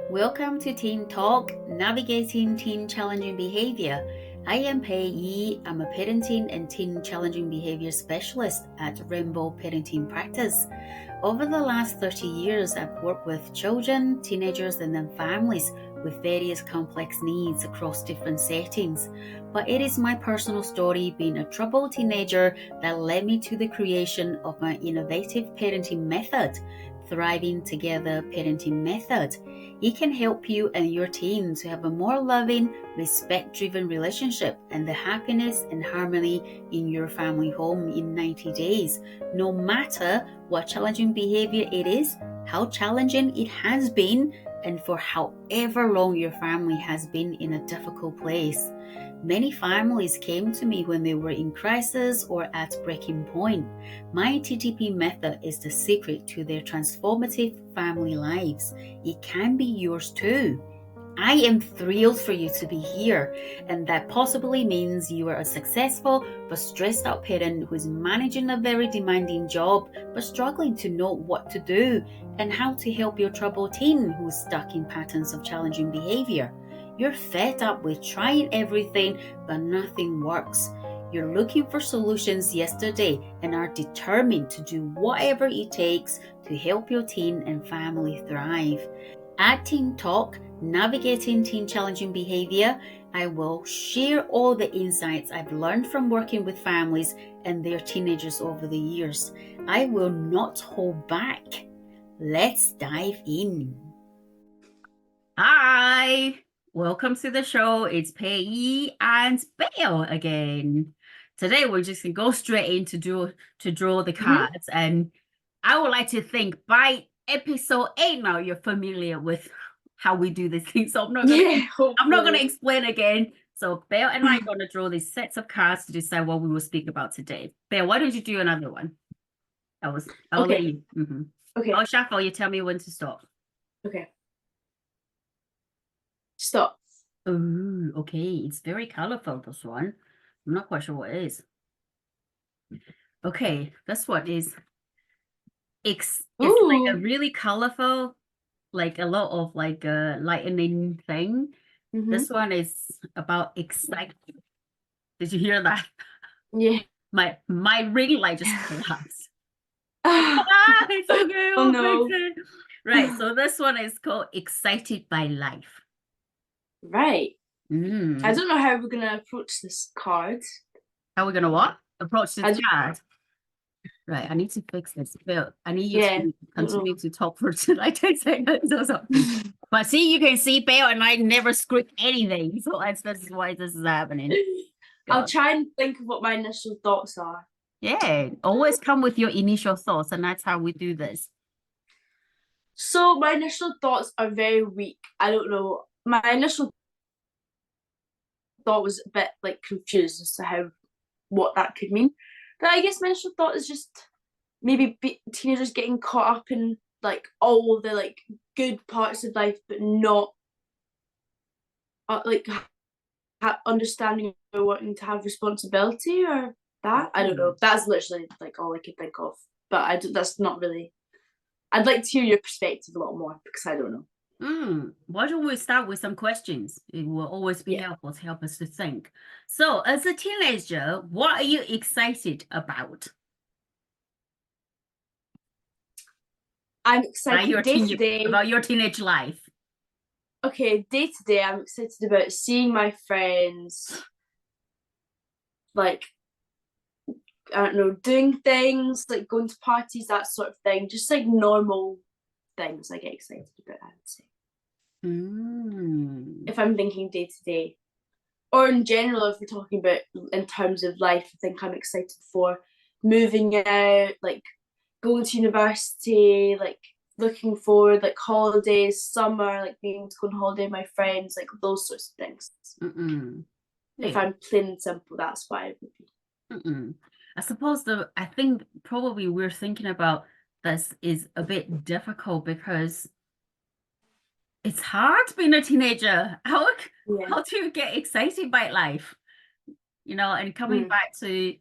Welcome to Teen Talk, Navigating Teen Challenging Behavior. I am Pei-I. I'm a parenting and teen challenging behavior specialist at Rainbow Parenting Practice. Over the last 30 years, I've worked with children, teenagers, and then families with various complex needs across different settings. But it is my personal story, being a troubled teenager, that led me to the creation of my innovative parenting method, Thriving Together Parenting Method. It can help you and your team to have a more loving, respect-driven relationship and the happiness and harmony in your family home in 90 days. No matter what challenging behavior it is, how challenging it has been, and for however long your family has been in a difficult place. Many families came to me when they were in crisis or at breaking point. My TTP method is the secret to their transformative family lives. It can be yours too. I am thrilled for you to be here, and that possibly means you are a successful but stressed out parent who is managing a very demanding job but struggling to know what to do and how to help your troubled teen who is stuck in patterns of challenging behavior. You're fed up with trying everything but nothing works. You're looking for solutions yesterday and are determined to do whatever it takes to help your teen and family thrive. At Teen Talk, Navigating Teen Challenging Behavior, I will share all the insights I've learned from working with families and their teenagers over the years. I will not hold back. Let's dive in. Hi, welcome to the show. It's Pei and Belle again. Today we're just gonna go straight in to draw the cards, and I would like to think by episode 8 now you're familiar with how we do this thing. So I'm not gonna explain again. So Belle and I are gonna draw these sets of cards to decide what we will speak about today. Belle, why don't you do another one? I'll let you. Okay. I'll shuffle. You tell me when to stop. Okay. Stop. Oh, okay. It's very colorful, this one. I'm not quite sure what it is. Okay, this one is it's like a really colorful, like a lot of like a lightning thing. This one is about excitement. Did you hear that? Yeah. My ring light just collapsed. It's okay. Oh no. Right, so this one is called Excited by Life. Right. I don't know how we're gonna approach this card. How are we gonna what? Approach this card. Right, I need to fix this. Bill, I need you to continue to talk for like 10 seconds or something. But see, you can see Belle and I never script anything. So this is why this is happening. I'll try and think of what my initial thoughts are. Yeah, always come with your initial thoughts, and that's how we do this. So my initial thoughts are very weak. I don't know. My initial thought was a bit like confused as to what that could mean. But I guess my initial thought is just maybe teenagers getting caught up in like all the like good parts of life, but not like understanding or wanting to have responsibility or that. I don't know. That's literally like all I could think of. But that's not really. I'd like to hear your perspective a lot more because I don't know. Why don't we start with some questions? It will always be helpful to help us to think. So, as a teenager, what are you excited about? I'm excited about your teenage life. Okay, day to day, I'm excited about seeing my friends, like, I don't know, doing things, like going to parties, that sort of thing. Just like normal things I get excited about, I would say. If I'm thinking day to day. Or in general, if we're talking about in terms of life, I think I'm excited for moving out, like going to university, like looking forward, like holidays, summer, like being able to go on holiday with my friends, like those sorts of things. If I'm plain and simple, that's why it would be. I suppose I think probably we're thinking about this is a bit difficult because it's hard being a teenager. How do you get excited by life? You know, and coming back to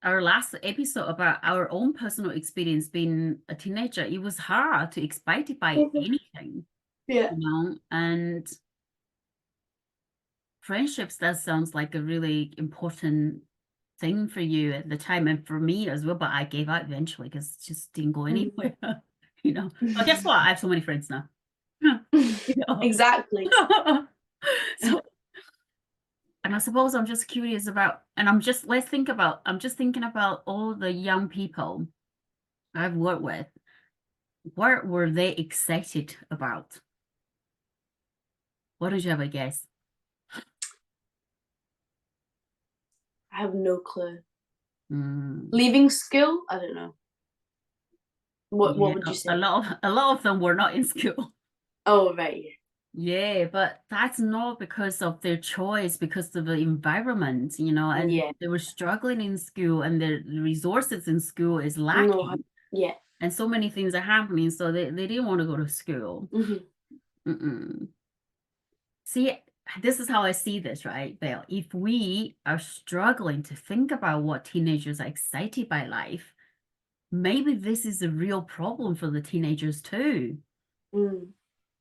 our last episode about our own personal experience being a teenager, it was hard to excited by anything. Yeah. and friendships, that sounds like a really important thing for you at the time and for me as well, but I gave up eventually because it just didn't go anywhere. But guess what? I have so many friends now. you know. Exactly. So, and I suppose I'm just curious about, and I'm just thinking about all the young people I've worked with. What were they excited about? What did you have a guess? I have no clue. Mm, Leaving school? I don't know. What yeah, would you a say? lot of them were not in school. Oh, right. Yeah, but that's not because of their choice, because of the environment, and Yeah. they were struggling in school and the resources in school is No. lacking Yeah. and so many things are happening, so they didn't want to go to school. Hmm. Mm-mm. See, this is how I see this, right, Belle? If we are struggling to think about what teenagers are excited by life, maybe this is a real problem for the teenagers too. Mm.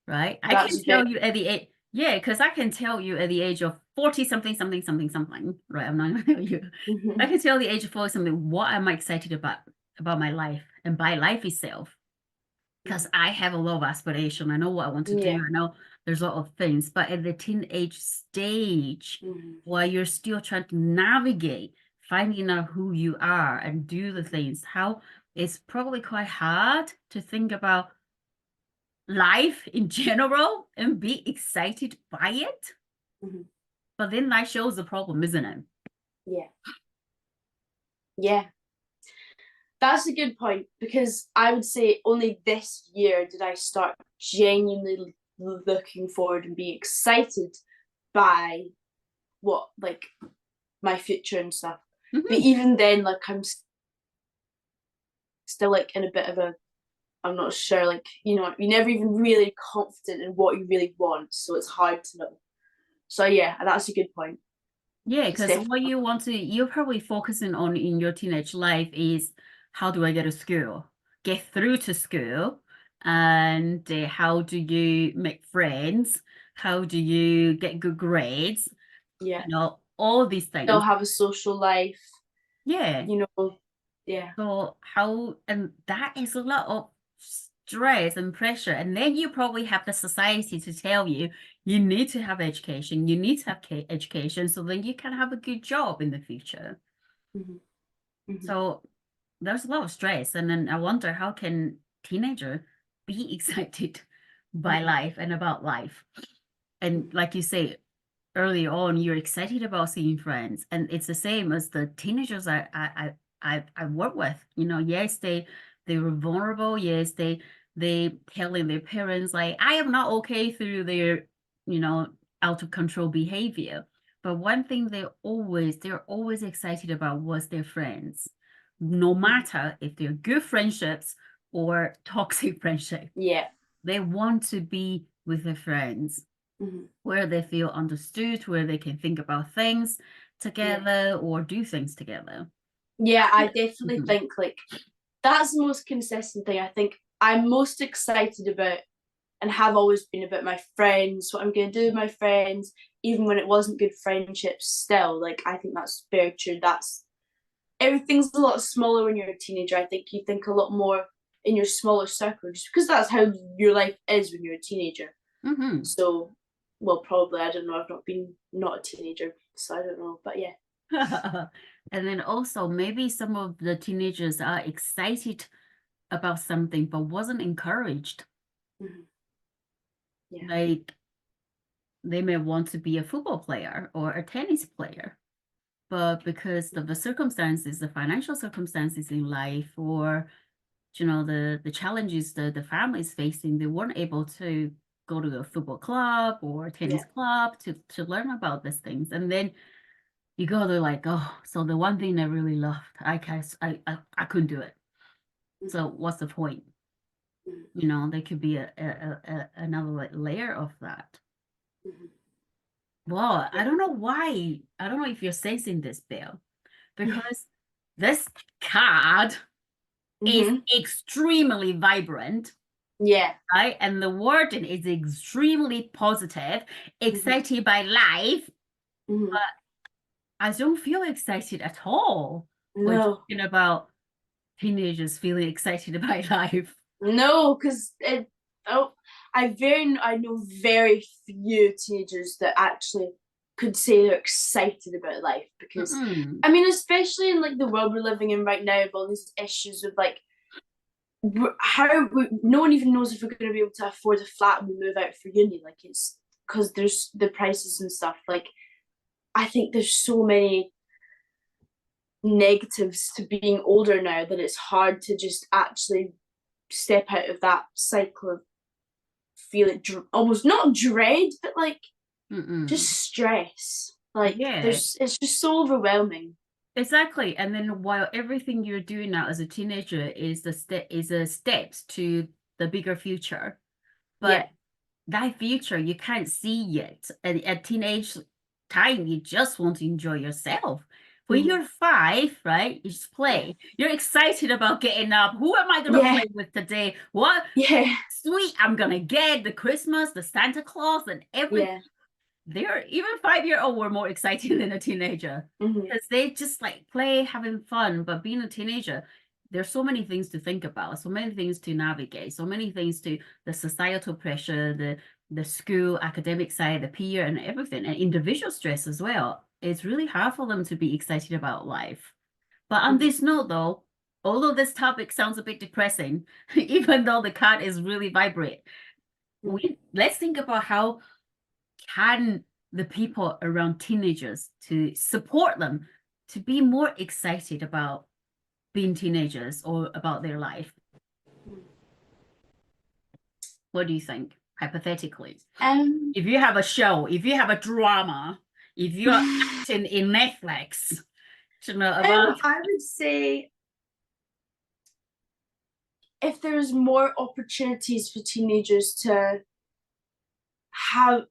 Right? I can That's very. tell you at the age, yeah, because I can tell you at the age of 40 something, something, something, something, right? I'm not gonna tell you. I Hmm. can tell the age of 40 something what am I excited about my life and by life itself. Because I have a lot of aspiration. I know what I want to do. Yeah. I know there's a lot of things, but at the teenage stage, Hmm. while you're still trying to navigate, finding out who you are and do the things, how it's probably quite hard to think about life in general and be excited by it. Hmm. But then that shows the problem, isn't it? Yeah. Yeah. That's a good point because I would say only this year did I start genuinely looking forward and be excited by what, like, my future and stuff. But Mm-hmm. even then, like, I'm still like in a bit of a, I'm not sure, like, you're never even really confident in what you really want, so it's hard to know. So yeah, that's a good point. Yeah, It's because what definitely. you're probably focusing on in your teenage life is how do I get to school, get through to school, and how do you make friends, how do you get good grades, Yeah, all these they'll things. have a social life, Yeah. you know. Yeah. So and that is a lot of stress and pressure. And then you probably have the society to tell you, you need to have education, you need to have education, so then you can have a good job in the future. Hmm. Hmm. So there's a lot of stress. And then I wonder how can teenager be excited by Hmm. life and about life? And like you say, early on, you're excited about seeing friends, and it's the same as the teenagers I work with. Yes, they were vulnerable. Yes, they telling their parents like I am not okay through their you know out of control behavior. But one thing they're always excited about was their friends, no Hmm. matter if they're good friendships or toxic friendships. Yeah. They want to be with their friends Hmm. where they feel understood, where they can think about things Yeah. together or do things together. Yeah, I definitely Mhm. think like that's the most consistent thing. I think I'm most excited about and have always been about my friends, what I'm going to do with my friends, even when it wasn't good friendships. Still, like, I think that's very true. That's everything's a lot smaller when you're a teenager. I think you think a lot more in your smaller circle just because that's how your life is when you're a teenager. Mhm. So, well, probably, I don't know. I've not a teenager, so I don't know. But yeah. And then also maybe some of the teenagers are excited about something but wasn't encouraged. Mhm. Yeah. Like they may want to be a football player or a tennis player, but because of the circumstances, the financial circumstances in life, or the challenges the family is facing, they weren't able to go to a football club or a tennis Yeah. club to learn about these things. And then you go there like, oh, so the one thing I really loved, I couldn't do it. So Mhm. what's the point? Mhm. There could be another layer of that. Mhm. Well, Yeah. I don't know why. I don't know if you're sensing this, Bill, because this card is Mhm. extremely vibrant. Yeah. right? And the wording is extremely positive, Mm-hmm. excited by life, Mm-hmm. but I don't feel excited at all when No. talking about teenagers feeling excited about life. No, because oh, I know very few teenagers that actually could say they're excited about life because Mm-mm. I mean, especially in like the world we're living in right now, with all these issues of like no one even knows if we're going to be able to afford a flat when we move out for uni. Like it's because there's the prices and stuff. Like I think there's so many negatives to being older now that it's hard to just actually step out of that cycle of feeling almost not dread, but like just Mm-mm. stress. Like Yeah, it's just so overwhelming. exactly. And then while everything you're doing now as a teenager is a steps to the bigger future, Yeah. but that future you can't see yet. At teenage time, you just want to enjoy yourself. When Mm-hmm. you're 5, right, you just Yeah. play. You're excited about getting up. Who am I gonna Yeah. play with today? What Yeah. sweet I'm gonna get? The Christmas, the Santa Claus, and every Yeah. they're even 5-year-old were more exciting than a teenager Mm-hmm. because they just like play, having fun. But being a teenager, there's so many things to think about, so many things to navigate, so many things to the societal pressure, the school academic side, the peer, and everything, and individual stress as well. It's really hard for them to be excited about life. But on Mm-hmm. this note, though, although this topic sounds a bit depressing, even though the card is really vibrant, let's think about how can the people around teenagers to support them to be more excited about being teenagers or about their life. What do you think, hypothetically? Um, If you have a show, if you have a drama, if you're acting in Netflix, you know, about I would say if there's more opportunities for teenagers to have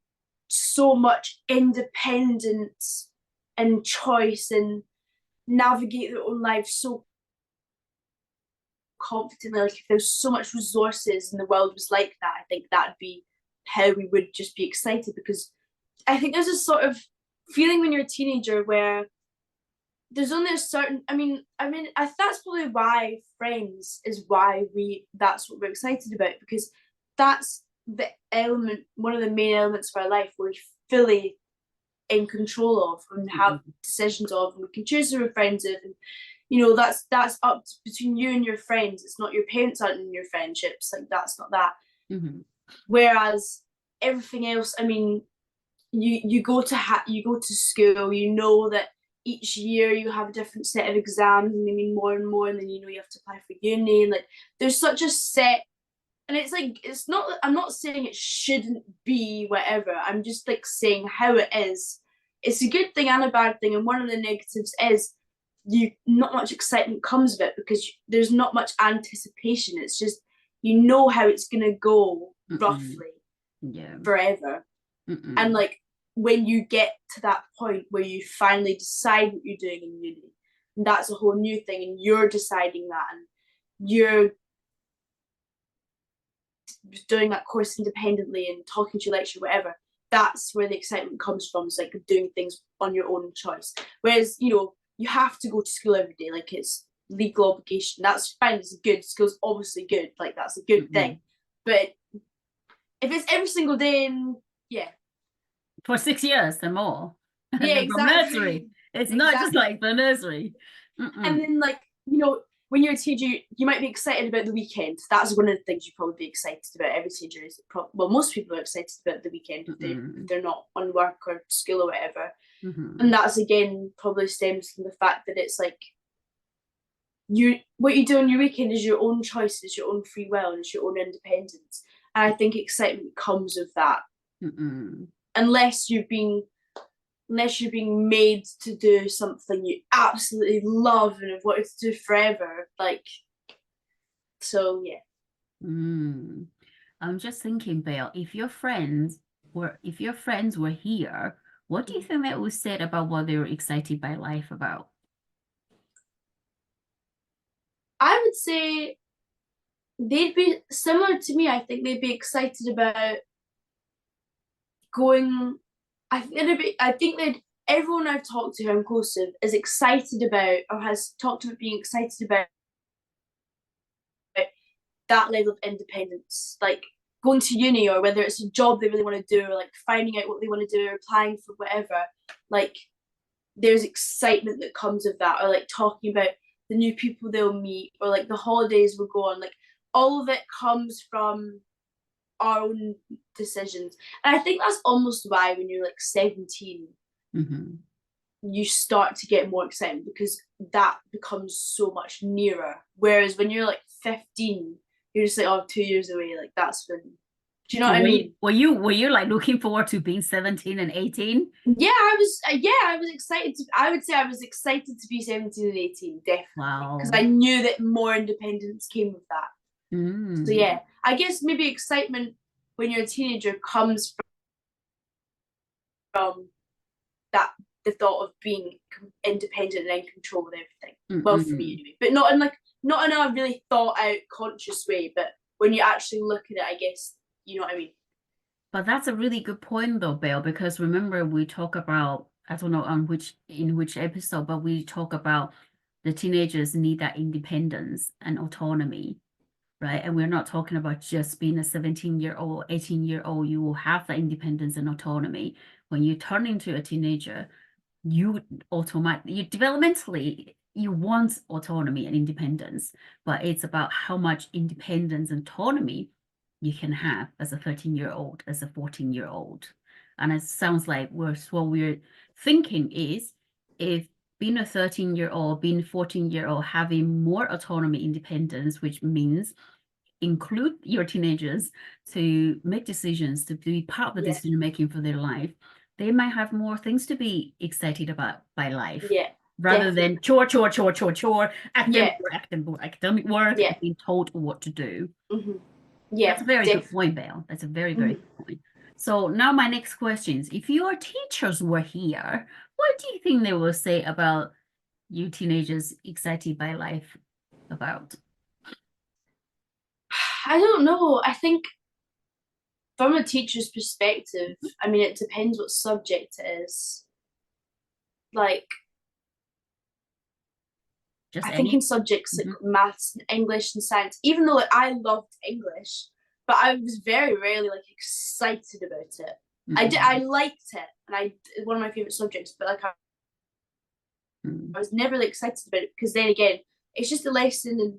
so much independence and choice and navigate their own lives so confidently, like if there's so much resources and the world was like that, I think that'd be how we would just be excited because I think there's a sort of feeling when you're a teenager where there's only a certain that's probably why Friends is why we that's what we're excited about because that's the element one of the main elements of our life we're fully in control of and have decisions of and we can choose who we're friends with and that's up to, between you and your friends. It's not your parents aren't in your friendships, like that's not that. Mhm. Whereas everything else, I mean, you go to school, you know that each year you have a different set of exams and they mean more and more, and then you have to apply for uni, and like there's such a set. And it's like it's not. I'm not saying it shouldn't be whatever. I'm just like saying how it is. It's a good thing and a bad thing. And one of the negatives is you not much excitement comes of it because there's not much anticipation. It's just you know how it's gonna go Mm-mm. roughly Yeah. forever. And Mm-mm. like when you get to that point where you finally decide what you're doing in uni, and that's a whole new thing, and you're deciding that, and you're doing that course independently and talking to your lecturer, whatever. That's where the excitement comes from. It's like doing things on your own choice. Whereas, you have to go to school every day, like it's legal obligation. That's fine, it's good. School's obviously good, like that's a good Mm-mm. thing. But if it's every single day and yeah. For 6 years and more. And Yeah, then from exactly. nursery. It's not just Exactly. like the nursery. And Mm-mm. then like, when you're a teenager, you might be excited about the weekend. That's one of the things you probably be excited about. Every teenager is well, most people are excited about the weekend if Mm-mm. they're not on work or school or whatever. And Mm-hmm. that's again probably stems from the fact that it's like you what you do on your weekend is your own choice, it's your own free will, and it's your own independence. And I think excitement comes of that, Mm-mm. unless you've been unless you're being made to do something you absolutely love and have wanted to do forever. Like, so yeah. Mm. I'm just thinking, Belle, if your friends were here, what do you think that was said about what they were excited by life about? I would say they'd be similar to me. I think they'd be excited about going. I think they'd everyone I've talked to who I'm close to is excited about or has talked about being excited about that level of independence, like going to uni or whether it's a job they really want to do or like finding out what they want to do or applying for whatever. Like there's excitement that comes of that, or like talking about the new people they'll meet, or like the holidays we'll go on. Like all of it comes from our own decisions. And I think that's almost why when you're like 17, Mm-hmm. you start to get more excited because that becomes so much nearer. Whereas when you're like 15, you're just like, oh, 2 years away. Like that's when, do you know So what I were mean? you like looking forward to being 17 and 18? Yeah, I was. Yeah, I was excited. I would say I was excited to be 17 and 18, definitely, because Wow. I knew that more independence came with that. So Mm. yeah, I guess maybe excitement when you're a teenager comes from that the thought of being independent and in control of everything. Well, for me Mm-mm. anyway, but not in a really thought out conscious way. But when you actually look at it, I guess you know what I mean. But that's a really good point though, Belle, because remember we talk about, I don't know on which in which episode, but we talk about the teenagers need that independence and autonomy, right? And we're not talking about just being a 17-year-old, 18-year-old, you will have the independence and autonomy. When you turn into a teenager, you automatically, you developmentally, you want autonomy and independence, but it's about how much independence and autonomy you can have as a 13-year-old, as a 14-year-old. And it sounds like what we're thinking is if being a 13-year-old, being 14-year-old, having more autonomy, independence, which means include your teenagers to make decisions, to be part of the Yeah, decision making for their life, they might have more things to be excited about by life yeah, rather than definitely. chore, Yeah, academic work, yeah, and being told what to do. mm-hmm. Yeah, That's a very good definitely. point, Belle. That's a very, very Mm-hmm. good point. So now my next question is, if your teachers were here, what do you think they will say about you teenagers excited by life about? I don't know. I think from a teacher's perspective, I mean, it depends what subject it is. Like, Just I think in any? subjects like Mhm. maths and English and science, even though like, I loved English, but I was very rarely like excited about it. I Mm-mm. liked it, and one of my favorite subjects, but like Mm. I was never really excited about it because then again, it's just a lesson, and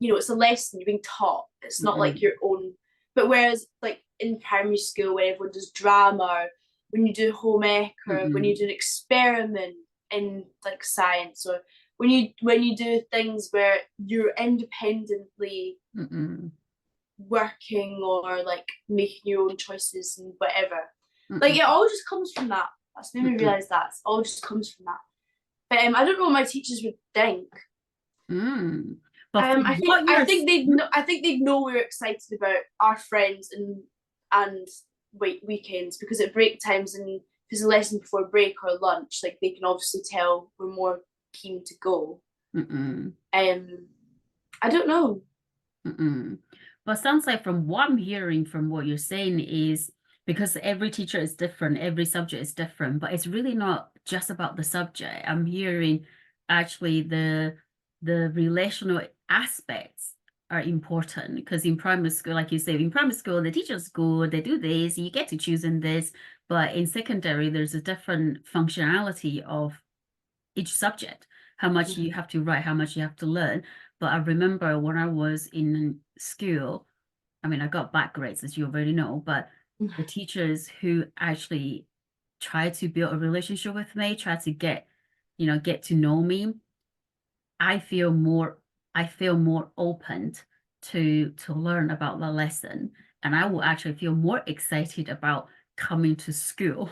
you know, it's a lesson you're being taught. It's not like Mm-mm. your own. But whereas like in primary school, when everyone does drama, or when you do home ec, or when you Mm-mm. do an experiment in like science, or when you do things where you're independently Mm-mm. working or like making your own choices and whatever. Like Mm-mm. it all just comes from that. That's made me Mm-mm. realize that it all just comes from that. But I don't know what my teachers would think. Mm. But from I think what I you're, think they'd know, I think they'd know we're excited about our friends and weekends, because at break times and if there's a lesson before break or lunch, like they can obviously tell we're more keen to go. mm-mm. Um, I don't know. Mm-mm. But sounds like from what I'm hearing from what you're saying is because every teacher is different, every subject is different, but it's really not just about the subject. I'm hearing actually the relational aspects are important because in primary school, like you say, in primary school, the teacher's good, they do this, you get to choose in this, but in secondary, there's a different functionality of each subject, how much you have to write, how much you have to learn. But I remember when I was in school, I mean, I got bad grades, as you already know, but the teachers who actually tried to build a relationship with me, tried to get to know me, I feel more, I feel more open to learn about the lesson. And I will actually feel more excited about coming to school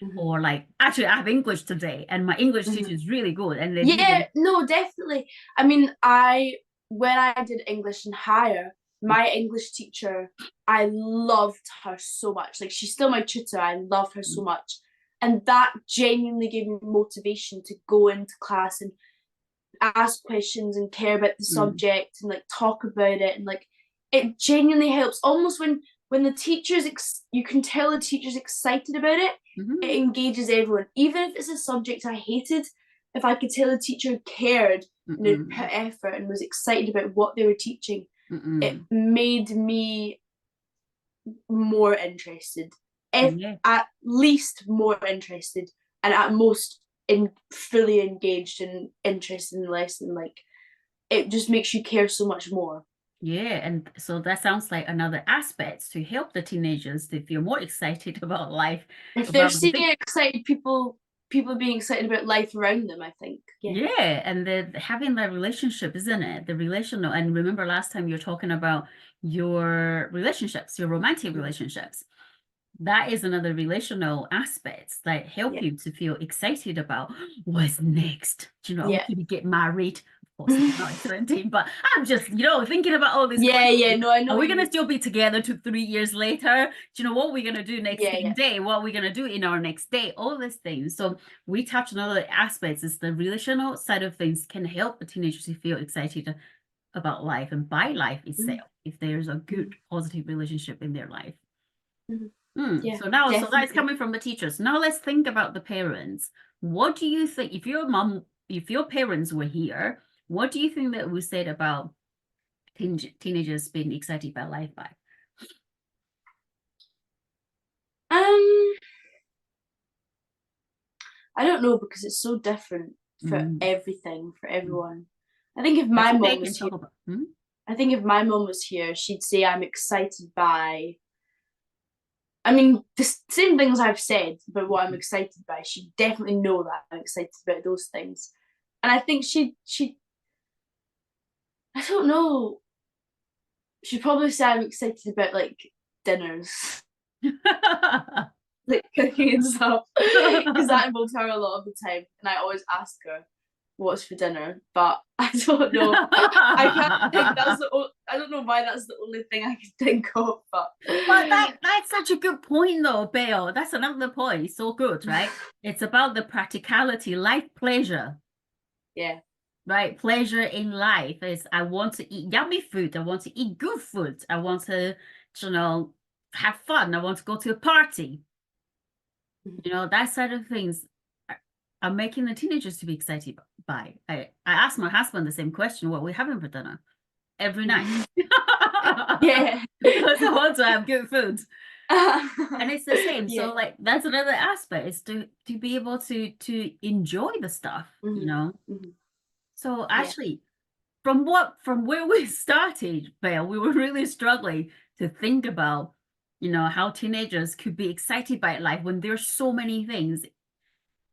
Mm-hmm. or like actually I have English today and my English teacher Mm-hmm. is really good and they Yeah, didn't. no, definitely. I mean, I when I did English in higher, my English teacher, I loved her so much. Like she's still my tutor. I loved her so much. And that genuinely gave me motivation to go into class and ask questions and care about the Mm, subject and like talk about it, and like it genuinely helps. Almost when the teacher's you can tell the teacher's excited about it. It engages everyone, even if it's a subject I hated. If I could tell the teacher cared and had put effort and was excited about what they were teaching, it made me more interested, at least more interested, and at most fully engaged and interested in the lesson. Like, it just makes you care so much more. Yeah, and so that sounds like another aspect to help the teenagers to feel more excited about life. If they're seeing excited people being excited about life around them, I think. Yeah, and having that relationship, isn't it? The relational, and remember last time you're talking about your relationships, your romantic relationships. That is another relational aspects that help you to feel excited about what's next. You know, Yeah. can we get married? Of course, I'm not 17, but I'm just, thinking about all this. Yeah, no, I know. Are we going to still be together 3 years later? Do you know what we're going to do next day? What are we going to do in our next day? All these things. So we touch on other aspects. Is the relational side of things can help the teenagers to feel excited about life and by life itself, if there's a good, positive relationship in their life. Yeah, so now, definitely. So that's coming from the teachers. Now let's think about the parents. What do you think, if your parents were here, what do you think that we said about teenagers being excited by life by? I don't know, because it's so different for everything, for everyone. I think if my mom was here, I think if my mom was here, she'd say I'm excited by, I mean, the same things I've said about what I'm excited by. She'd definitely know that I'm excited about those things. And I think she I don't know, she'd probably say I'm excited about, like, dinners. Like, cooking and stuff, because that involves her a lot of the time, and I always ask her what's for dinner, but I don't know. I can't think. I don't know why that's the only thing I can think of. But that's such a good point, though, Belle. That's another point. So good, right? It's about the practicality, life pleasure. Yeah. Right, pleasure in life is I want to eat yummy food. I want to eat good food. I want to, have fun. I want to go to a party. That side of things are making the teenagers to be excited by. I asked my husband the same question, what we're having for dinner every night. Yeah. Because I want to have good food. And it's the same. So like that's another aspect, is to be able to enjoy the stuff, So actually, from where we started, Belle, we were really struggling to think about, how teenagers could be excited by life when there's so many things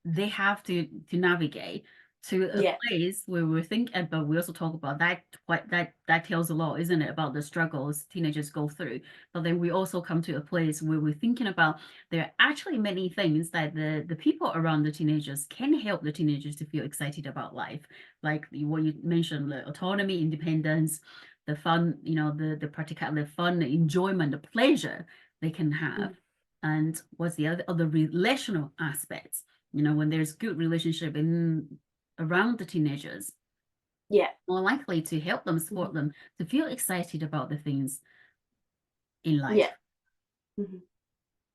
they have to navigate to a place where we're thinking, but we also talk about that, what that tells a lot, isn't it, about the struggles teenagers go through. But then we also come to a place where we're thinking about there are actually many things that the people around the teenagers can help the teenagers to feel excited about life, like what you mentioned, the autonomy, independence, the fun, the practical, the fun, the enjoyment, the pleasure they can have. And what's the other relational aspects, when there's good relationship around the teenagers, more likely to help them, support them, to feel excited about the things in life.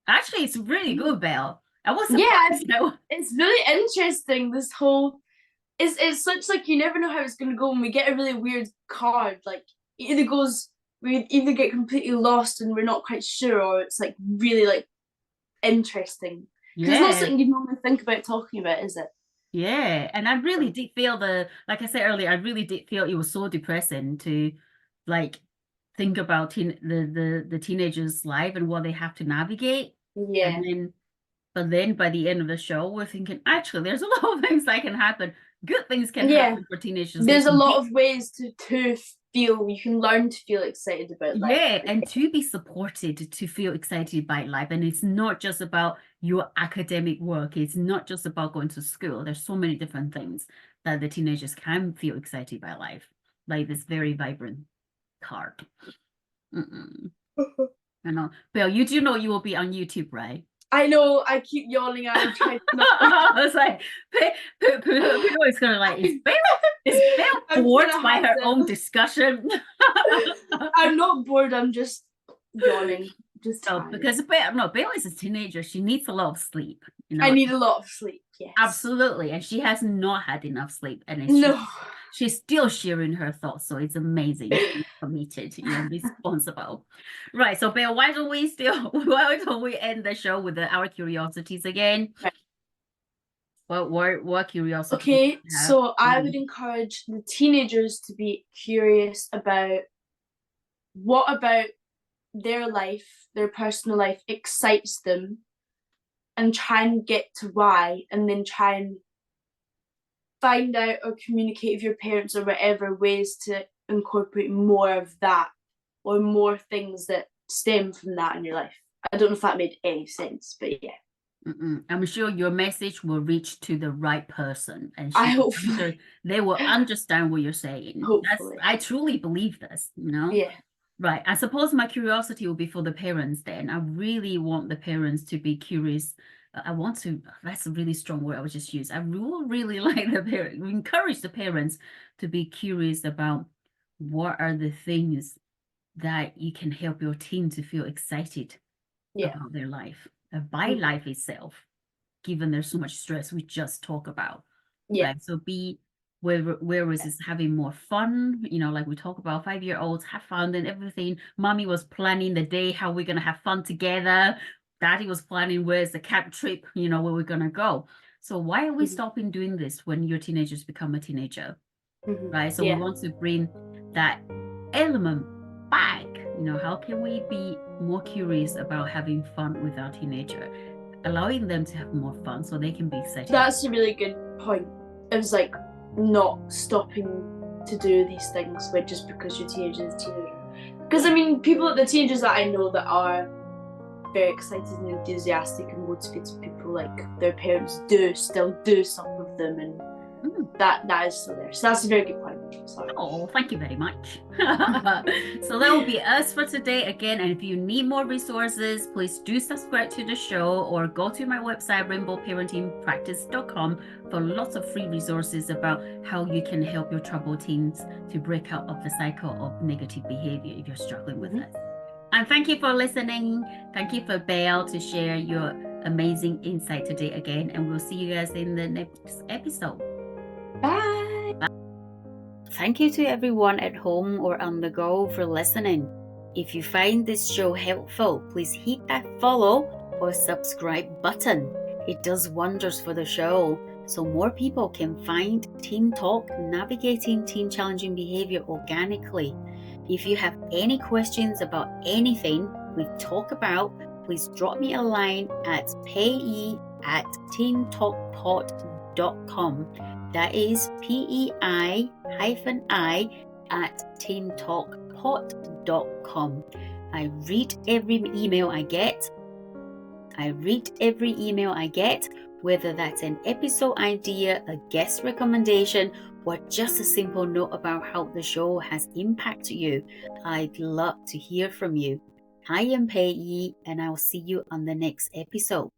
Actually, it's really good, Belle. I was surprised. It's really interesting, this whole, it's such, like, you never know how it's going to go when we get a really weird card. Like, we either get completely lost and we're not quite sure, or it's like really, like, interesting. Because it's not something you'd normally think about talking about, is it? Yeah, and I really did feel like I said earlier, I really did feel it was so depressing to, like, think about the teenagers' life and what they have to navigate. But then by the end of the show, we're thinking, actually, there's a lot of things that can happen. Good things can happen for teenagers. There's a lot of ways to feel, you can learn to feel excited about life. Yeah, and to be supported to feel excited by life. And it's not just about your academic work. It's not just about going to school. There's so many different things that the teenagers can feel excited by life. Like this very vibrant card. I know. Belle, you do know you will be on YouTube, right? I know, I keep yawning at her. I was like, people is gonna like, is Belle thwarted by her own discussion? I'm not bored, I'm just yawning. Just tired. Because Belle is a teenager. She needs a lot of sleep. I need a lot of sleep, yes. Absolutely. And she has not had enough sleep. And she's still sharing her thoughts. So it's amazing. She's committed, responsible. Right. So Belle, why don't we end the show with our curiosities again? Right. What curiosity? Okay, so I would encourage the teenagers to be curious about what about their life, their personal life excites them, and try and get to why, and then try and find out or communicate with your parents or whatever ways to incorporate more of that or more things that stem from that in your life. I don't know if that made any sense, but yeah. I'm sure your message will reach to the right person, and I hope they will understand what you're saying. Hopefully. I truly believe this, Yeah. Right. I suppose my curiosity will be for the parents then. I really want the parents to be curious. That's a really strong word I would just use. I really like the parents, encourage the parents to be curious about what are the things that you can help your teen to feel excited about their life, by life itself, given there's so much stress we just talk about. Yeah. Right? So whereas it's having more fun, like we talk about 5-year-olds have fun and everything. Mommy was planning the day, how we're going to have fun together. Daddy was planning where's the camp trip, where we're going to go. So why are we stopping doing this when your teenagers become a teenager? Right? So we want to bring that element back. How can we be more curious about having fun with our teenager, allowing them to have more fun so they can be excited? That's a really good point. It was like not stopping to do these things just because your teenager is a teenager. Because the teenagers that I know that are very excited and enthusiastic and motivated people, like their parents still do stuff with them, and that is still there. So that's a very good point. Sorry. Oh, thank you very much. So that will be us for today again. And if you need more resources, please do subscribe to the show or go to my website, rainbowparentingpractice.com, for lots of free resources about how you can help your troubled teens to break out of the cycle of negative behavior if you're struggling with it. And thank you for listening. Thank you for Belle to share your amazing insight today again. And we'll see you guys in the next episode. Bye. Thank you to everyone at home or on the go for listening. If you find this show helpful, please hit that follow or subscribe button. It does wonders for the show, so more people can find Teen Talk navigating teen challenging behavior organically. If you have any questions about anything we talk about, please drop me a line at pei@teentalkpod.com. That is PEI-I at teentalkpod.com. I read every email I get. Whether that's an episode idea, a guest recommendation, or just a simple note about how the show has impacted you. I'd love to hear from you. I am Pei-I, and I'll see you on the next episode.